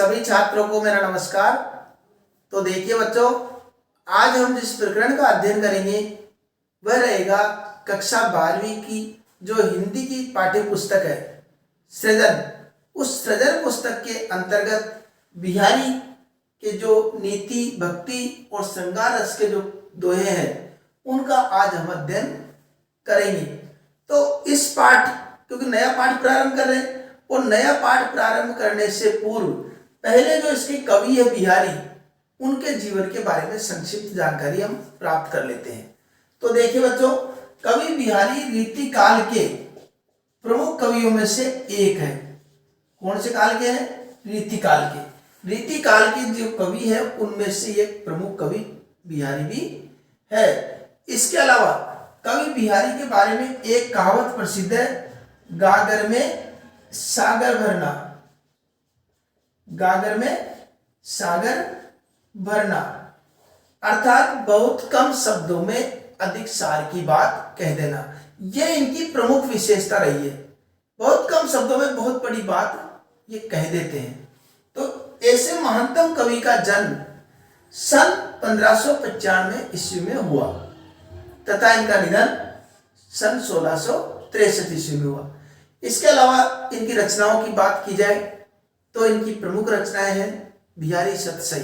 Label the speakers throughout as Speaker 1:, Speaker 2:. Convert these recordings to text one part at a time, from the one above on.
Speaker 1: सभी छात्रों को मेरा नमस्कार। तो देखिए बच्चों, आज हम जिस प्रकरण का अध्ययन करेंगे वह रहेगा कक्षा 12वीं की जो हिंदी की पाठ्य पुस्तक है सृजन। उस सृजन पुस्तक के अंतर्गत बिहारी के जो नीति, भक्ति और श्रृंगार रस के जो दोहे हैं उनका आज हम अध्ययन करेंगे। तो इस पाठ, क्योंकि नया पाठ प्रारंभ कर रहे हैं और नया पाठ प्रारंभ करने से पूर्व पहले जो इसके कवि है बिहारी, उनके जीवन के बारे में संक्षिप्त जानकारी हम प्राप्त कर लेते हैं। तो देखिए बच्चों, कवि बिहारी रीतिकाल के प्रमुख कवियों में से एक है। कौन से काल के हैं? रीतिकाल के। रीतिकाल के जो कवि है उनमें से एक प्रमुख कवि बिहारी भी है। इसके अलावा कवि बिहारी के बारे में एक कहावत प्रसिद्ध है, गागर में सागर भरना। गागर में सागर भरना अर्थात बहुत कम शब्दों में अधिक सार की बात कह देना। यह इनकी प्रमुख विशेषता रही है। बहुत कम शब्दों में बहुत बड़ी बात ये कह देते हैं। तो ऐसे महानतम कवि का जन्म सन 1595 ईस्वी में हुआ तथा इनका निधन सन 1663 ईस्वी में हुआ। इसके अलावा इनकी रचनाओं की बात की जाए तो इनकी प्रमुख रचनाएं हैं बिहारी सतसई।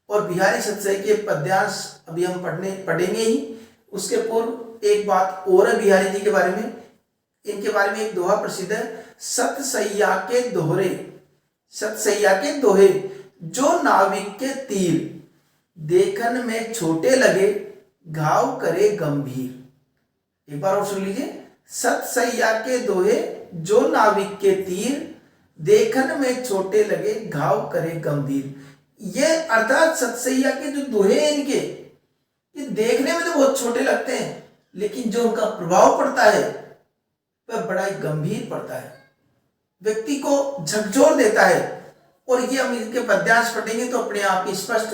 Speaker 1: और बिहारी सतसई के पद्यांश अभी हम पढ़ेंगे ही। उसके पूर्व एक बात और है बिहारी जी के बारे में। इनके बारे में एक दोहा प्रसिद्ध है, सतसैया के दोहरे। सतसैया के दोहे, जो नाविक के तीर देखन में छोटे लगे, घाव करे गंभीर। एक बार और सुन लीजिए, सतसैया के दोहे, जो नाविक के तीर देखन में छोटे लगे, घाव करे गंभीर। ये अर्थात सतसैया के जो दोहे हैं इनके, ये देखने में तो बहुत छोटे लगते हैं लेकिन जो उनका प्रभाव पड़ता है वह बड़ा ही गंभीर पड़ता है, व्यक्ति को झकझोर देता है। और ये हम इनके पद्यांश पढ़ेंगे तो अपने आप ही स्पष्ट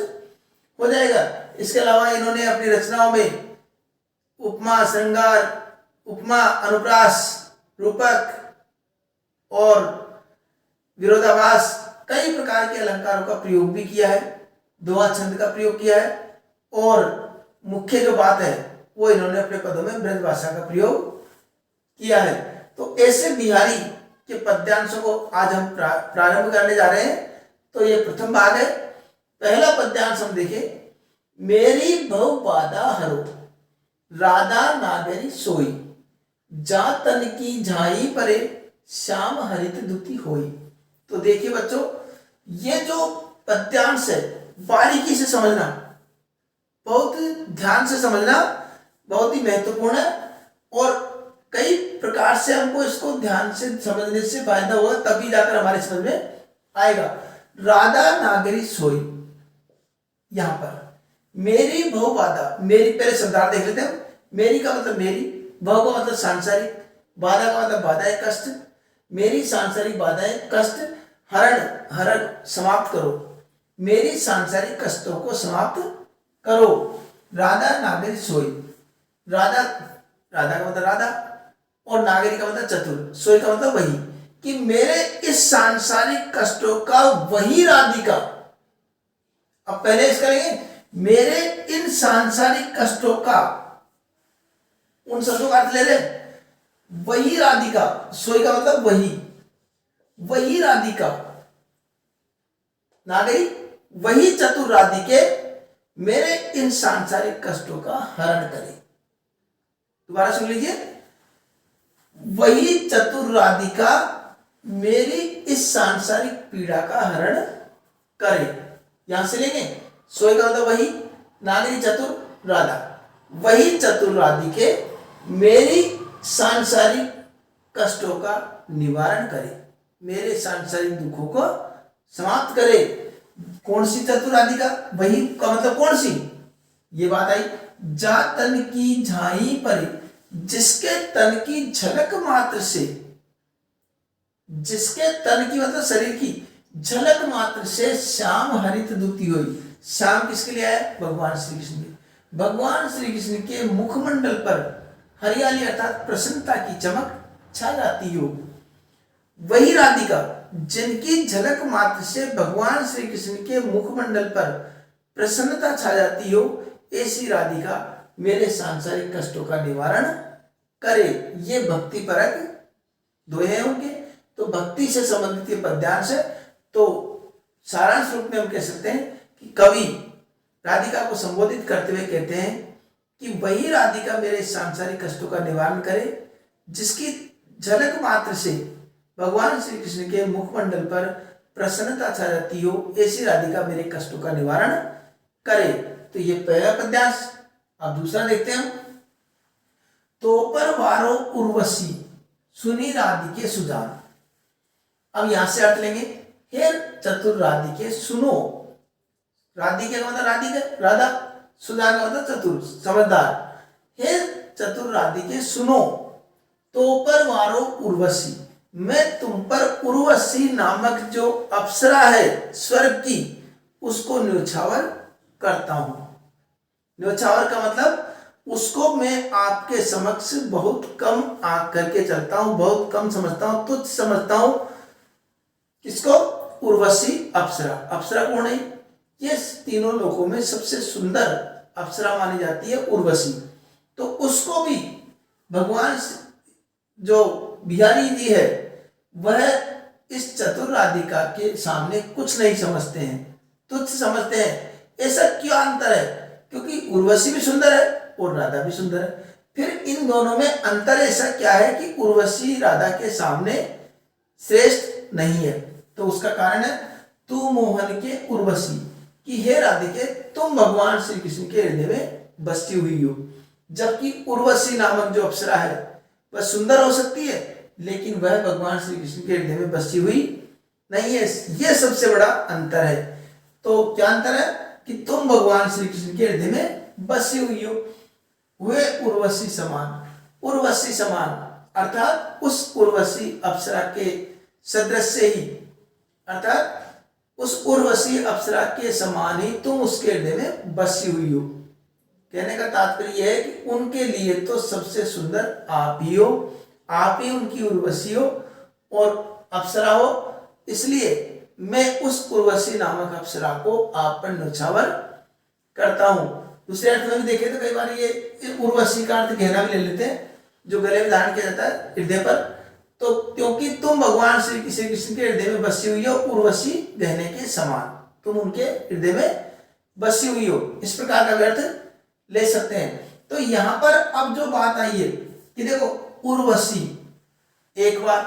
Speaker 1: हो जाएगा। इसके अलावा इन्होंने अपनी रचनाओं में उपमा, श्रृंगार, उपमा, अनुप्रास, रूपक और विरोधाभास, कई प्रकार के अलंकारों का प्रयोग भी किया है। दोहा छंद का प्रयोग किया है और मुख्य जो बात है वो इन्होंने अपने पदों में ब्रज भाषा का प्रयोग किया है। तो ऐसे बिहारी के पद्यांशों को आज हम प्रारंभ करने जा रहे हैं। तो ये प्रथम भाग है। पहला पद्यांश हम देखें, मेरी भव बाधा हरो, राधा नागरी सोई, जा तन की झाई परे, श्याम हरित दुति होई। तो देखिए बच्चों, ये जो पद्यांश है बारीकी से समझना, बहुत ध्यान से समझना बहुत ही महत्वपूर्ण है। और कई प्रकार से हमको इसको ध्यान से समझने से फायदा होगा, तभी जाकर हमारे समझ में आएगा। राधा नागरी सोई, यहां पर मेरी भव बाधा, मेरी पहले शब्दार्थ देख लेते हैं। मेरी का मतलब मेरी, भव का मतलब सांसारिक, बाधा का मतलब बाधाएं, कष्ट। मेरी सांसारिक बाधाएं, कष्ट, हरण, हरण समाप्त करो, मेरी सांसारिक कष्टों को समाप्त करो। राधा नागरी सोई, राधा, राधा का मतलब राधा और नागरी का मतलब चतुर, सोई का मतलब वही, कि मेरे इस सांसारिक कष्टों का वही राधिका। अब पहले इसका लेंगे, मेरे इन सांसारिक कष्टों का, उन शब्दों का अर्थ ले ले, वही राधिका, सोई का मतलब वही, वही राधिका, नागरी वही चतुर राधिके मेरे इन सांसारिक कष्टों का हरण करे। दोबारा सुन लीजिए, वही चतुर राधिका मेरी इस सांसारिक पीड़ा का हरण करे। यहां से लेंगे, सोई का मतलब वही, नागरी चतुर, राधा, वही चतुर राधिके मेरी सांसारिक कष्टों का निवारण करे, मेरे सांसारिक दुखों को समाप्त करे। कौन सी चतुर राधिका? वही का मतलब कौन सी? ये बात आई, जा तन की झाई परे, जिसके तन की झलक मात्र से, जिसके तन की मतलब शरीर की झलक मात्र से श्याम हरित दुति हुई। श्याम किसके लिए आया? भगवान श्री कृष्ण के। भगवान श्री कृष्ण के मुखमंडल पर हरियाली अर्थात प्रसन्नता की चमक छा जाती हो। वही राधिका, जिनकी झलक मात्र से भगवान श्री कृष्ण के मुखमंडल पर प्रसन्नता छा जाती हो, ऐसी राधिका मेरे सांसारिक कष्टों का निवारण करे। ये भक्ति परक दोहे हैं उनके। तो भक्ति से संबंधित ये पद्यांश है। तो सारांश रूप में हम कह सकते हैं कि कवि राधिका को संबोधित करते हुए कहते हैं कि वही राधिका मेरे सांसारिक कष्टों का निवारण करे, जिसकी झलक मात्र से भगवान श्री कृष्ण के मुखमंडल पर प्रसन्नता छा जाती हो, ऐसी राधिका मेरे कष्टों का निवारण करे। तो ये पहला पद्यांश। अब दूसरा देखते हैं हम। तो पर वारो उर्वशी सुनी राधिके सुजान। अब यहां से अर्थ लेंगे, हे चतुर राधिके सुनो। राधिके का मतलब राधिका राधा, सुजान का मतलब चतुर समझदार। हे चतुर राधिके सुनो, तो पर वारो उर्वशी, मैं तुम पर उर्वशी नामक जो अप्सरा है स्वर्ग की, उसको न्योछावर करता हूं। न्योछावर का मतलब उसको मैं आपके समक्ष बहुत कम आंक करके चलता हूं, बहुत कम समझता हूं, तुच्छ समझता हूं। किसको? उर्वशी अप्सरा। अप्सरा कौन है? ये तीनों लोकों में सबसे सुंदर अप्सरा मानी जाती है उर्वशी। तो उसको भी भगवान जो बिहारी जी है वह इस चतुर राधिका के सामने कुछ नहीं समझते हैं, तुच्छ समझते हैं। ऐसा क्यों अंतर है? क्योंकि उर्वशी भी सुंदर है और राधा भी सुंदर है। फिर इन दोनों में अंतर ऐसा क्या है कि उर्वशी राधा के सामने श्रेष्ठ नहीं है? तो उसका कारण है तू मोहन के उर्वशी, कि हे राधिके तुम भगवान श्री कृष्ण के हृदय में बसी हुई हो। जबकि उर्वशी नामक जो अप्सरा है वह सुंदर हो सकती है, लेकिन वह भगवान श्री कृष्ण के हृदय में बसी हुई नहीं है। यह सबसे बड़ा अंतर है। तो क्या अंतर है? कि तुम भगवान श्री कृष्ण के हृदय में बसी हुई हो। वे उर्वशी समान, उर्वशी समान अर्थात उस उर्वशी अप्सरा के सदृश ही, अर्थात उस उर्वशी अप्सरा के समान ही तुम उसके हृदय में बसी हुई हो। कहने का तात्पर्य यह है कि उनके लिए तो सबसे सुंदर आप ही हो, आप ही उनकी उर्वशी हो और अप्सरा हो। इसलिए मैं उस उर्वशी नामक अप्सरा को आप पर न्योछावर करता हूं। दूसरे अर्थ में भी देखें तो कई बार ये उर्वशी का अर्थ गहना भी ले लेते हैं, जो गले में धारण किया जाता है हृदय पर। तो क्योंकि तुम भगवान श्री कृष्ण के हृदय में बसी हुई हो, उर्वशी गहने के समान तुम उनके हृदय में बसी हुई हो, इस प्रकार का अर्थ ले सकते हैं। तो यहां पर अब जो बात आई है कि देखो उर्वशी, एक बार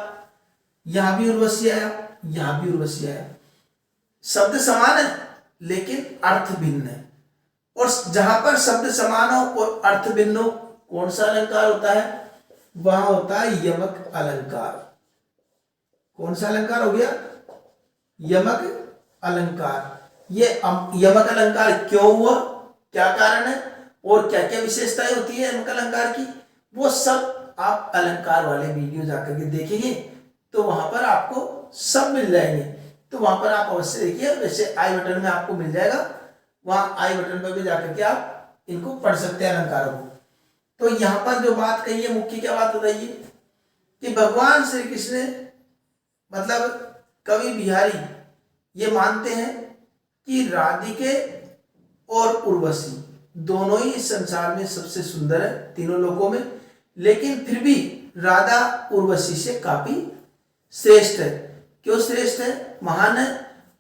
Speaker 1: यहां भी उर्वशी आया, यहां भी उर्वशी आया, शब्द समान है लेकिन अर्थ भिन्न है। और जहां पर शब्द समान हो और अर्थ भिन्न हो, कौन सा अलंकार होता है? वहां होता है यमक अलंकार। कौन सा अलंकार हो गया? यमक अलंकार। ये यमक अलंकार क्यों हुआ, क्या कारण है और क्या क्या विशेषताएं होती है यमक अलंकार की, वो सब आप अलंकार वाले वीडियो जाकर के देखेंगे तो वहां पर आपको सब मिल जाएंगे। तो वहां पर आप अवश्य देखिए। वैसे आई बटन में आपको मिल जाएगा, वहां आई बटन पर भी जाकर के आप इनको पढ़ सकते हैं अलंकारों को। तो यहां पर जो बात कही है, मुख्य क्या बात बताइए कि भगवान श्री कृष्ण मतलब कवि बिहारी ये मानते हैं कि राधिके और उर्वशी दोनों ही इस संसार में सबसे सुंदर है तीनों लोकों में, लेकिन फिर भी राधा उर्वशी से काफी श्रेष्ठ है। क्यों श्रेष्ठ है, महान है?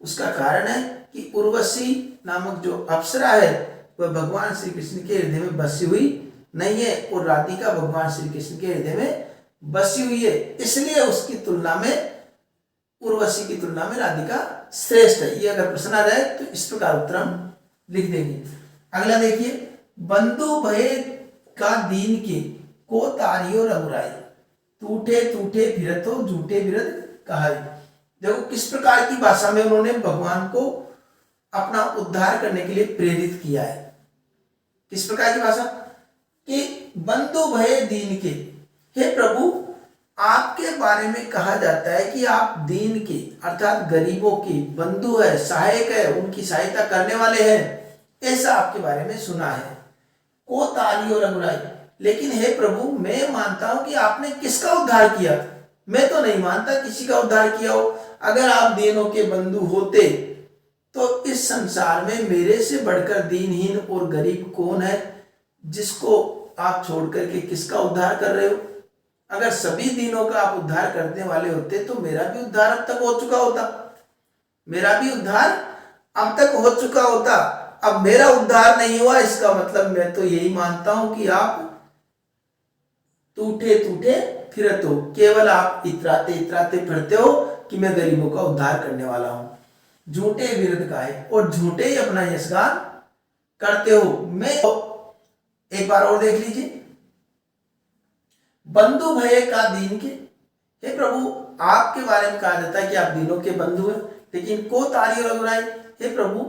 Speaker 1: उसका कारण है कि उर्वशी नामक जो अप्सरा है वह भगवान श्री कृष्ण के हृदय में बसी हुई नहीं है और राधिका भगवान श्री कृष्ण के हृदय में बसी हुई है। इसलिए उसकी तुलना में, उर्वशी की तुलना में राधिका श्रेष्ठ है। ये अगर प्रश्न आ जाए तो इस प्रकार उत्तर हम लिख देंगे। अगला देखिए, बंधु भय का दीन के को तारियो रघुराई, टूटे टूटे फिरतो झूठे विरद कहाई। देखो किस प्रकार की भाषा में उन्होंने भगवान को अपना उद्धार करने के लिए प्रेरित किया है। किस प्रकार की भाषा कि बंधु भय दीन के, हे प्रभु आपके बारे में कहा जाता है कि आप दीन के अर्थात गरीबों के बंधु है, सहायक है, उनकी सहायता करने वाले हैं, ऐसा आपके बारे में सुना है। को तारी और रघुराई, लेकिन हे प्रभु मैं मानता हूं कि आपने किसका उद्धार किया, मैं तो नहीं मानता किसी का उद्धार किया हो। अगर आप दीनों के बंधु होते तो इस संसार में मेरे से बढ़कर दीनहीन और गरीब कौन है जिसको आप छोड़ करके किसका उद्धार कर रहे हो। अगर सभी दीनों का आप उद्धार करने वाले होते तो मेरा भी उद्धार अब तक हो चुका होता, मेरा भी उद्धार अब तक हो चुका होता। अब मेरा उद्धार नहीं हुआ, इसका मतलब मैं तो यही मानता हूं कि आप टूटे टूटे फिरत हो, केवल आप इतराते इतराते फिरते हो कि मैं गरीबों का उद्धार करने वाला हूं। झूठे विरध का है और झूठे ही अपना यशगान करते हो। मैं एक बार और देख लीजिए, बंधु भय का दीन के, हे प्रभु आपके बारे में कहा जाता है कि आप दीनों के बंधु हैं, लेकिन को तारी और रघुराई, हे प्रभु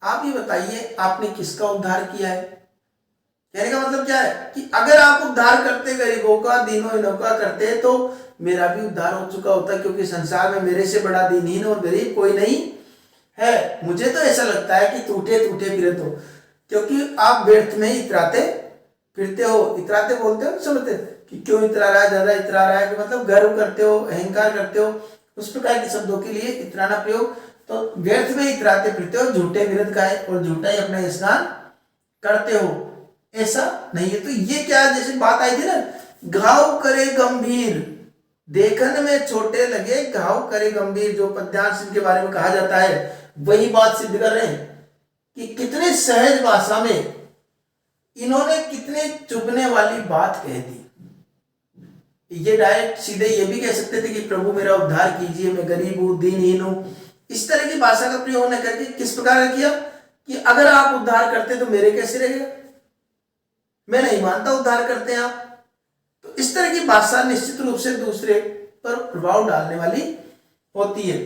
Speaker 1: आप ही बताइए आपने किसका उद्धार किया है। कहने का मतलब क्या है कि अगर आप उद्धार करते गरीबों का दीनों इनों का करते तो मेरा भी उद्धार हो चुका होता, क्योंकि संसार में मेरे से बड़ा दीनहीन और गरीब कोई नहीं है। मुझे तो ऐसा लगता है कि टूटे टूटे फिरत हो, क्योंकि आप व्यर्थ में ही इतराते फिरते हो। इतराते बोलते हो, समझते कि क्यों इतरा रहा है, ज्यादा इतरा रहा है, कि मतलब गर्व करते हो, अहंकार करते हो, उस प्रकार के शब्दों के लिए इतराना प्रयोग। तो व्यर्थ में इतराते फिरते हो, झूठे विरध का है और झूठा ही अपना स्नान करते हो, ऐसा नहीं है। तो ये क्या, जैसे बात आई थी ना, घाव करे गंभीर देखने में छोटे लगे घाव करे गंभीर, जो पद्यांश के बारे में कहा जाता है वही बात सिद्ध कर रहे हैं कि कितने सहज भाषा में इन्होंने कितने चुभने वाली बात कह दी। ये डायरेक्ट सीधे ये भी कह सकते थे कि प्रभु मेरा उद्धार कीजिए, मैं गरीब हूं, दीनहीन हूं। इस तरह की भाषा का प्रयोग न करके किस प्रकार किया कि अगर आप उद्धार करते तो मेरे कैसे रहेगा, मैं नहीं मानता उद्धार करते हैं आप। तो इस तरह की भाषा निश्चित रूप से दूसरे पर प्रभाव डालने वाली होती है।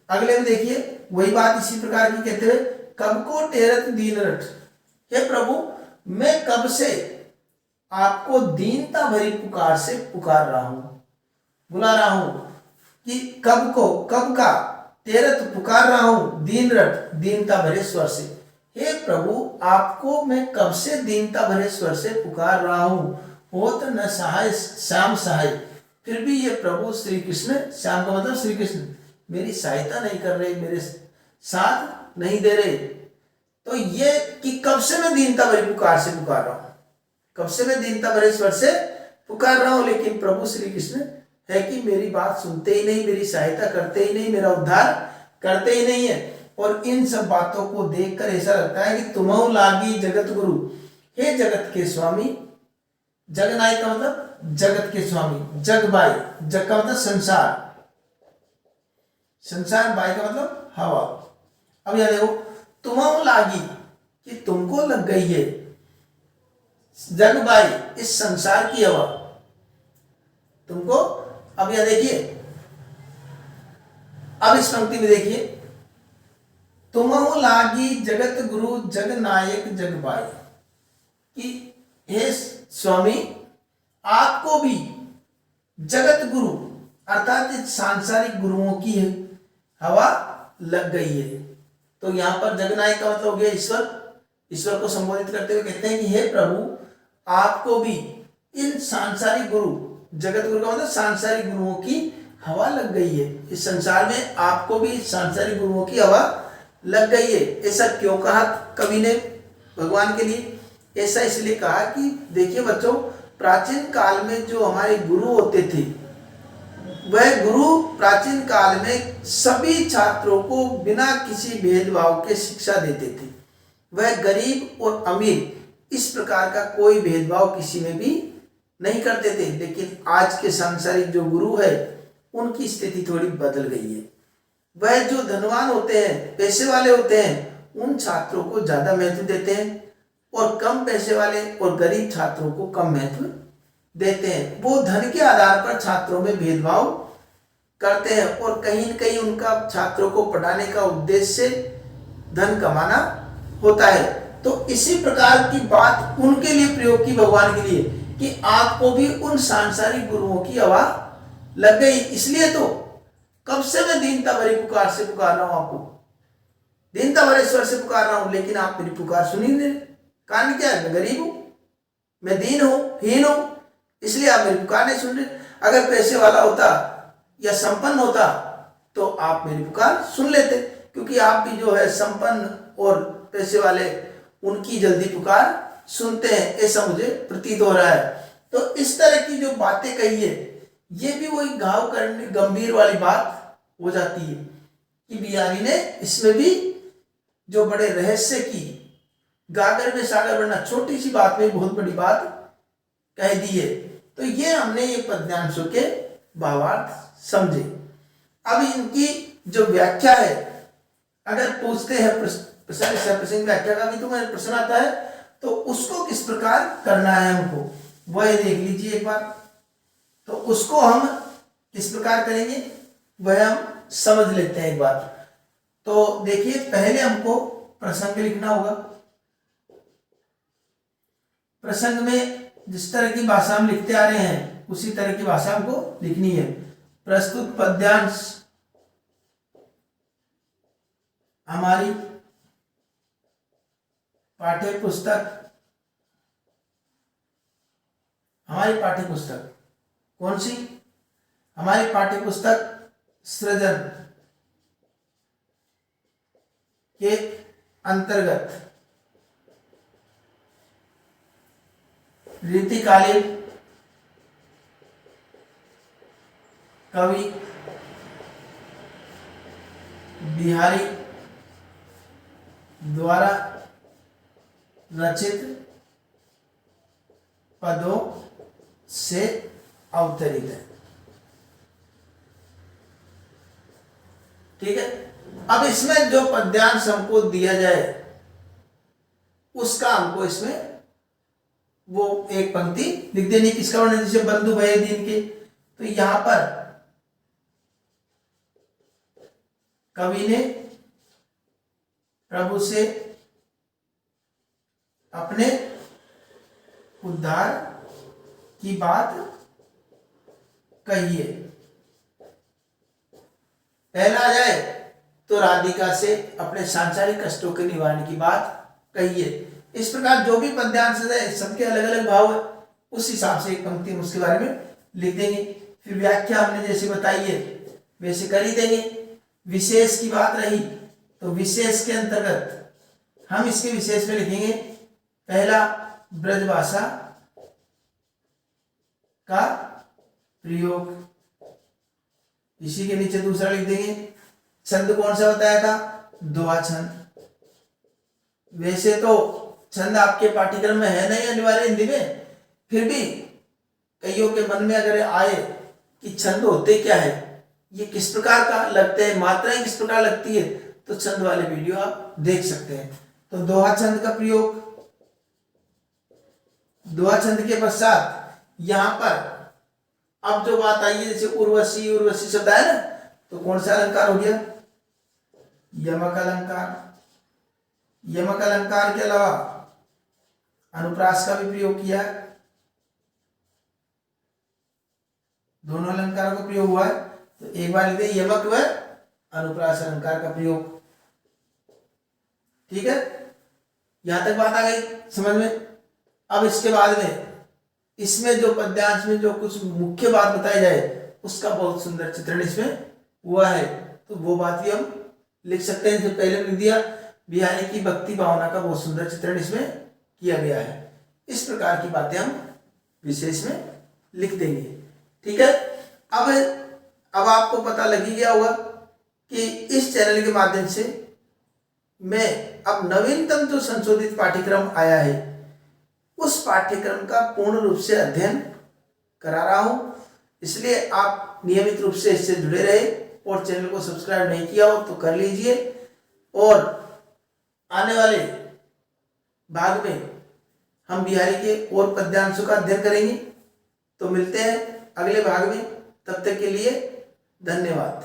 Speaker 1: अगले में देखिए वही बात इसी प्रकार की कहते हुए, कब को टेरत दीन रट, हे प्रभु मैं कब से आपको दीनता भरी पुकार से पुकार रहा हूं, बुला रहा हूं, कि कब को, कब का, तेरत पुकार रहा हूं, दीन रट दीनता भरे स्वर से। हे प्रभु आपको मैं कब से दीनता भरे स्वर से पुकार रहा हूं, होत न सहाय श्याम सहाय, फिर भी ये प्रभु श्री कृष्ण, श्याम का मतलब श्री कृष्ण, मेरी सहायता नहीं कर रहे, मेरे साथ नहीं दे रहे। तो ये कि कब से मैं दीनता भरी पुकार से पुकार रहा हूं, कब से मैं दीनता भरे स्वर से पुकार रहा हूं, लेकिन प्रभु श्री कृष्ण है कि मेरी बात सुनते ही नहीं, मेरी सहायता करते ही नहीं, मेरा उद्धार करते ही नहीं है। और इन सब बातों को देखकर ऐसा लगता है कि तुम्हें लागी जगत गुरु, हे जगत के स्वामी, जगनायक का मतलब जगत के स्वामी, जग बाई, जग का मतलब संसार, संसार बाई का मतलब हवा। अब यह देखो, तुम्हें लागी कि तुमको लग गई है, जग बाई इस संसार की हवा तुमको। अब यह देखिए, अब इस पंक्ति में देखिए, तुमहु लागी जगत गुरु जग नायक जग बाई, कि हे स्वामी आपको भी जगत गुरु अर्थात सांसारिक गुरुओं की हवा लग गई है। तो यहां पर जगनायक का मतलब हो गया ईश्वर, ईश्वर को संबोधित करते हुए कहते हैं कि हे प्रभु आपको भी इन सांसारिक गुरु, जगत गुरु का मतलब सांसारिक गुरुओं की हवा लग गई है, इस संसार में आपको भी सांसारिक गुरुओं की हवा लग गई है। ऐसा क्यों कहा कवि ने भगवान के लिए? ऐसा इसलिए कहा कि देखिए बच्चों, प्राचीन काल में जो हमारे गुरु होते थे, वह गुरु प्राचीन काल में सभी छात्रों को बिना किसी भेदभाव के शिक्षा देते थे। वह गरीब और अमीर इस प्रकार का कोई भेदभाव किसी में भी नहीं करते थे। लेकिन आज के सांसारिक जो गुरु है उनकी स्थिति थोड़ी बदल गई है। वह जो धनवान होते हैं, पैसे वाले होते हैं, उन छात्रों को ज्यादा महत्व देते हैं और कम पैसे वाले और गरीब छात्रों को कम महत्व देते हैं। वो धन के आधार पर छात्रों में भेदभाव करते हैं और कहीं न कहीं उनका छात्रों को पढ़ाने का उद्देश्य धन कमाना होता है। तो इसी प्रकार की बात उनके लिए प्रयोग की भगवान के लिए कि आपको भी उन सांसारिक गुरुओं की हवा लग गई। इसलिए तो कब से मैं दीनता भरी पुकार से पुकार रहा हूं, आपको दीनता भरे स्वर से पुकार रहा हूं, लेकिन आप मेरी पुकार सुनी नहीं। कारण क्या है? मैं गरीब हूं, मैं दीन हूं, हीन हूं, इसलिए आप मेरी पुकार नहीं सुन रहे। अगर पैसे वाला होता या संपन्न होता तो आप मेरी पुकार सुन लेते, क्योंकि आप भी जो है संपन्न और पैसे वाले उनकी जल्दी पुकार सुनते हैं, ऐसा मुझे प्रतीत हो रहा है। तो इस तरह की जो बातें कही है, ये भी वही घाव करने गंभीर वाली बात हो जाती है कि बिहारी ने इसमें भी जो बड़े रहस्य की, गागर में सागर बनना, छोटी सी बात में बहुत बड़ी बात कह दी है। तो ये हमने ये पद्यांशों के भावार्थ समझे। अब इनकी जो व्याख्या है, अगर पूछते हैं प्रश्न व्याख्या का भी तुम्हें प्रश्न आता है, तो उसको किस प्रकार करना है हमको, वह देख लीजिए एक बार। तो उसको हम किस प्रकार करेंगे वह हम समझ लेते हैं एक बार। तो देखिए, पहले हमको प्रसंग लिखना होगा। प्रसंग में जिस तरह की भाषा हम लिखते आ रहे हैं उसी तरह की भाषा हमको लिखनी है। प्रस्तुत पद्यांश हमारी पाठ्य पुस्तक कौन सी? हमारी पाठ्य पुस्तक सृजन के अंतर्गत रीतिकालीन कवि बिहारी द्वारा रचित पदों से अवतरित है। ठीक है। अब इसमें जो पद्यांश हमको दिया जाए उसका हमको इसमें वो एक पंक्ति लिख देनी। किसका वर्णन? जैसे बंधु भय दीन के, तो यहां पर कवि ने प्रभु से अपने उद्धार की बात कही है। पहला आ जाए तो राधिका से अपने सांसारिक कष्टों के निवारण की बात कही है। इस प्रकार जो भी पद्यांश है सबके अलग अलग भाव है, उस हिसाब से एक पंक्ति हम उसके बारे में लिख देंगे। फिर व्याख्या हमने जैसे बताई है वैसे कर ही देंगे। विशेष की बात रही तो विशेष के अंतर्गत हम इसके विशेष में लिखेंगे पहला ब्रजभाषा का प्रयोग, इसी के नीचे दूसरा लिख देंगे। छंद कौन सा बताया था? दोहा छंद। वैसे तो छंद आपके पाठ्यक्रम में है नहीं अनिवार्य हिंदी में, फिर भी कईयों के मन में अगर आए कि छंद होते क्या है, ये किस प्रकार का लगते हैं, मात्राएं किस प्रकार लगती है, तो छंद वाले वीडियो आप देख सकते हैं। तो दोहा छंद का प्रयोग, दोहा छंद के पश्चात यहां पर अब जो बात आई है जैसे उर्वशी, उर्वशी शब्द है ना, तो कौन सा अलंकार हो गया? यमक अलंकार। यमक अलंकार के अलावा अनुप्रास का भी प्रयोग किया है। दोनों अलंकारों का प्रयोग हुआ है, तो एक बार लिखते हैं यमक व अनुप्रास अलंकार का प्रयोग। ठीक है, यहां तक बात आ गई समझ में। अब इसके बाद में इसमें जो पद्यांश में जो कुछ मुख्य बात बताई जाए उसका बहुत सुंदर चित्रण इसमें हुआ है, तो वो बात भी हम लिख सकते हैं। जो पहले लिख दिया, बिहारी की भक्ति भावना का बहुत सुंदर चित्रण इसमें किया गया है। इस प्रकार की बातें हम विशेष में लिख देंगे। ठीक है। अब आपको पता लग ही गया होगा कि इस चैनल के माध्यम से मैं अब नवीनतम जो संशोधित पाठ्यक्रम आया है उस पाठ्यक्रम का पूर्ण रूप से अध्ययन करा रहा हूं, इसलिए आप नियमित रूप से इससे जुड़े रहे और चैनल को सब्सक्राइब नहीं किया हो तो कर लीजिए। और आने वाले भाग में हम बिहारी के और पद्यांशों का अध्ययन करेंगे। तो मिलते हैं अगले भाग में, तब तक के लिए धन्यवाद।